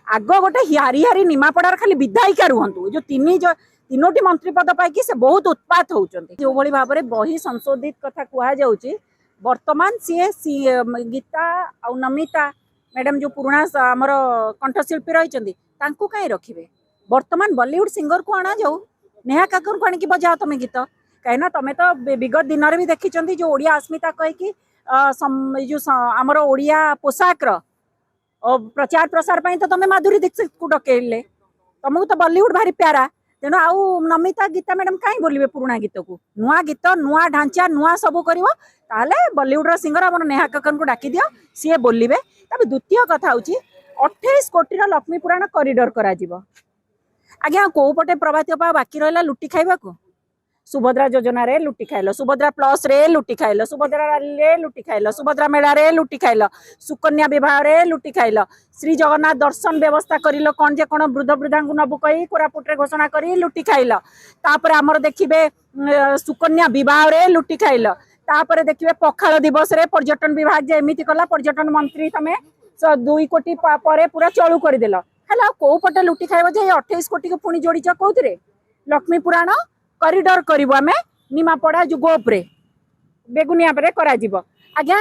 आग गोटे हारी हारी निमापड़ार खाली विधायिका रुहतु जो तीनोटी मंत्री पद पाई से बहुत उत्पात होती जो भाव में बही संशोधित कथा कहुच्छी वर्तमान सी गीता आ नमिता मैडम जो पुराणा आमर कंठशिल्पी रही कहीं रखिए वर्तमान बॉलीवुड सिंगर को आना जाऊ नेहा काकर को आनिकी बजाओ तुम गीत कहीं तुम तो विगत दिन में भी देखी जो ओडिया अस्मिता कहीकि जो आमर ओडिया पोशाकर प्रचार प्रसार पाई तो तुम्हें माधुरी दीक्षित को डकेले तुमको तो बॉलीवुड भारी प्यारा तेणु आउ नमिता गीता मैडम कहीं बोलिए पुराणा गीत को नुआ गीत नुआ ढांचा नुआ सब कर बॉलीवुड सिंगर आम नेहा कक्कर को डाकी दियो सी बोलिए। तब द्वितीय कथा हूँ 28 कोटी लक्ष्मी पुराण कॉरिडोर करा आज्ञा कौ पटे प्रभाती बाकी रहा लुटी खाइबा को सुभद्रा योजना रे लुटी खाइल सुभद्रा प्लस रे लुटी खाइल सुभद्रा रैली रे लुटी खाइल सुभद्रा मेला रे लुटी खाइल सुकन्या विवाह रे लुटी खाइल श्री जगन्नाथ दर्शन व्यवस्था करिल कौन जे कौन वृद्ध वृद्धा नबु कही कोरापुट रे घोषणा करी लुटी खाइल तापर आमर देखिबे सुकन्या विवाह रे लुटी खाइल तापर देखिबे पखाल दिवस रे पर्यटन विभाग जे एमिति कला पर्यटन मंत्री तमे 2 कोटी परे पूरा चलू करदेल हला को पटे लुटी खाइबो जे 28 कोटी को पुणी जोड़ीच कौथिरे लक्ष्मी पुराण कॉरिडोर करिबो आमे निमापड़ा जो गोप्रे बेगुनिया परे करा जिवो आज्ञा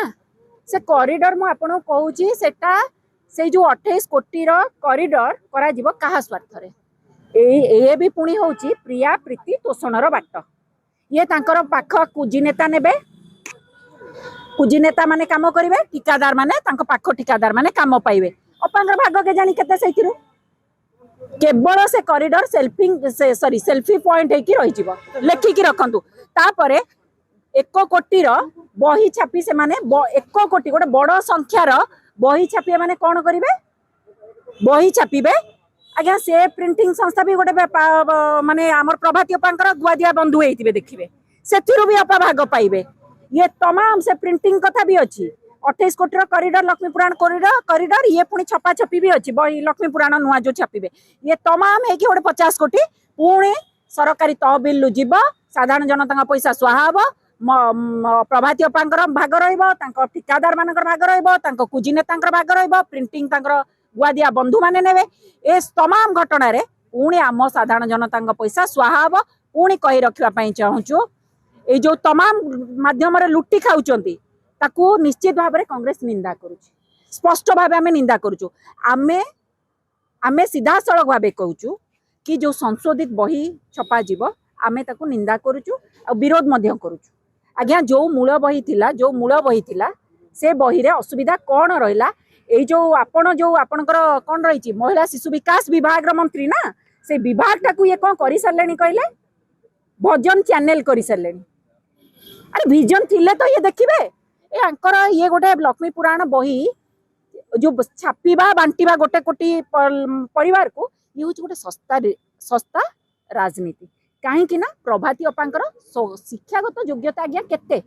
से कॉरिडोर मु आपन कहूची सेटा से जो 28 कोटी रो कॉरिडोर करा जिवो कहा स्वार्थ रे ए भी पुणी होची प्रिया प्रीति तोषण रो बाट ये तांकर पाख कुजी नेता नेबे कुजी नेता माने काम करिवे ठिकादार माने तांको पाख ठिकादार माने काम पाइबे अपांगर भाग के जानी केते सैथिरु केवल से कॉरिडोर सेल्फी पॉइंट रही लेखिकी रखु तापरे 1 कोटी बही छापी से माने 1 कोटी गोटे बड़ संख्यार बही छापी माने कौन करेंगे बही छापे आज्ञा से प्रिंटिंग संस्था भी गोटे माने आमर प्रभाती अपांकर गुआदिया बंधु होते देखिए से भी अपा भाग पाइबे ये तमाम से प्रिंटिंग कथा भी अच्छी 28 कोटी कॉरिडोर लक्ष्मी पुराण कॉरिडोर ये पुणी छपा छपी भी अच्छी बही लक्ष्मी पुराण नुआ जो छापे ये तमाम है कि गोटे 50 कोटी पुणी सरकारी तहबिल जीव साधारण जनता पैसा स्वाहा प्रभाती अपांकर भाग ठिकादार मान भाग रुजी नेता भाग प्रिंटिंग गुआदिया बंधु माने नेबे ए तमाम घटना रे पुणी आम साधारण जनता पैसा स्वाहा पुणी कही रखा चाहूँ ये जो तमाम माध्यम लुटी खाऊंच ताकू निश्चित भाव में कांग्रेस निंदा करुच्ची स्पष्ट भाव आम निंदा करुचु आम सीधा सड़क भाव कहूँ कि जो संशोधित बही छपा जीव आम ताकू निंदा करुचु आ विरोध करुचु आज्ञा जो मूल बही थिला से बही रे असुविधा कौन रहा ये जो आपणकर कौन रही महिला शिशु विकास विभाग मंत्री ना से विभाग टाकू ये कौन कर सारे कहले भजन चैनल कर सारे अरे विजन थिले तो ये देखिए ये गोटे लक्ष्मी पुराण बही जो छापा बांटा गोटे कोटी परिवार को ये हूँ गोटे सस्ता राजनीति कहीं ना प्रभाती अपांकर शिक्षागत योग्यता आज्ञा केते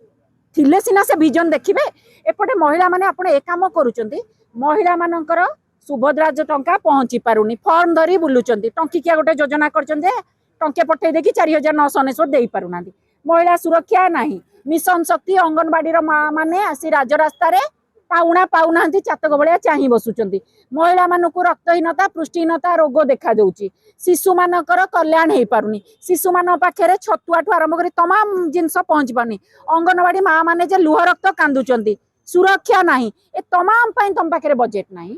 थिले सिना से विजन देखिए एपटे महिला माने आपण ए काम करूचंती महिला मानकर सुभद्रा जो टंका पहुंची पारुनी फॉर्म धरी बुलुचंती टंकिकिया गोटे योजना करचंती टंके पठे देकी 4999 दे पारुना महिला सुरक्षा नहीं मिशन शक्ति अंगनवाड़ी माँ मैंने आसी राजरास्तार पाउना पाऊना चातक भाया चाह बसुंट महिला मानक रक्तहीनता पृष्टिहीनता रोग देखा दूची शिशु मानकर कल्याण हो पारुनी शिशु मान पाखे छतुआ ठू आरंभ कर तमाम जिनस पहुंची पारनी अंगनवाड़ी माँ मैंने लुह रक्त कांदुचंती सुरक्षा नहीं ए तमाम तुम पाखे बजेट नहीं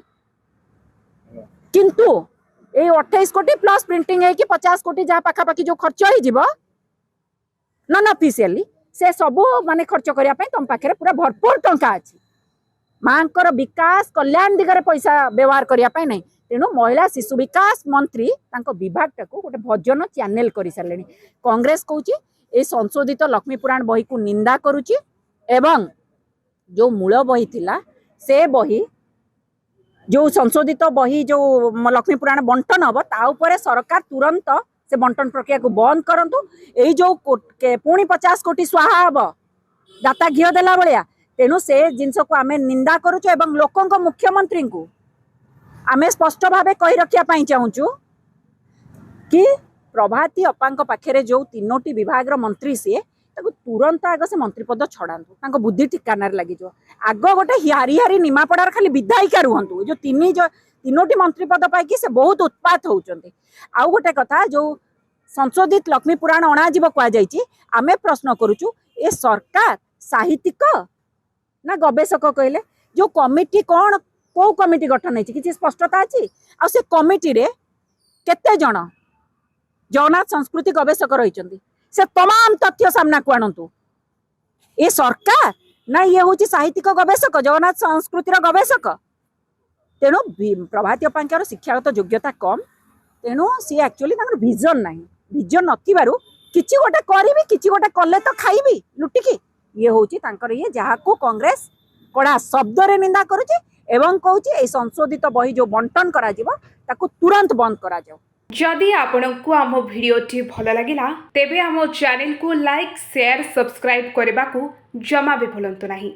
किंतु ये 28 कोटी प्लस प्रिंटिंग है कि 50 कोटी जहाँ पाखापाखि जो खर्च हो नन ऑफिशियली से सबू माने खर्च करने तुम पाखे पूरा भरपूर टंका अच्छी माँ विकास कल्याण दिगरे पैसा व्यवहार करने नहीं तेणु महिला शिशु विकास मंत्री विभाग टाक गोटे भजन चैनल कर सारे कांग्रेस कहूँ ये संशोधित लक्ष्मी पुराण बही को निंदा करुच्ची एवं जो मूल बही थिला से बही जो संशोधित बही जो लक्ष्मी पुराण बंटन हम ताऊपर सरकार तुरंत से बंटन प्रक्रिया को बंद करंतु यही जो पुणी 50 कोटी स्वाहा हम दाता घी देला भाया तेणु से जिनस को आम निंदा करुचु एवं लोकों मुख्यमंत्री को आम स्पष्ट भाव कही रखा चाहूँ कि प्रभाती अपांक पाखे जो 3टी विभाग मंत्री सी तुरंत आग से मंत्री पद छड़ातु बुद्धि ठिकाना लगी आग गोटे हारी हारी निमापड़ार खाली विधायिका रुहतु जो तीनोटी मंत्री पद पाई से बहुत उत्पात होउचंती। आउ गोटे कथा जो संशोधित लक्ष्मी पुराण अणाजिब कहुई आमे प्रश्न करुचु ए सरकार साहित्यिक ना गवेषक कहले जो कमिटी कौन को कमिटी गठन होती किसी स्पष्टता अच्छी आ से कमिटी रे केते जन जगन्नाथ संस्कृति गवेषक रही से तमाम तथ्य सामना को आणतु ए सरकार ना ये हूँ साहित्यिक गवेषक जगन्नाथ संस्कृतिर गवेषक तेणु प्रभाती अपांख्यार शिक्षागत योग्यता कम तेणु सी एक्चुअली विजन ना विजन नथिबारु किछि गोटे करिवि किछि गोटे कले तो खाइबि लुटिकी ये हूँ ये जहाँ को कांग्रेस कड़ा शब्द रे निंदा करुचे एवं कहूँ ए संशोधित बही जो बंटन करा जिवो ताकू तुरंत बंद करा जाओ। जदि आपंक आम भिडी भल लगा तेब आम चैनल को लाइक शेयर सब्सक्राइब करने को जमा भी भूलु नहीं।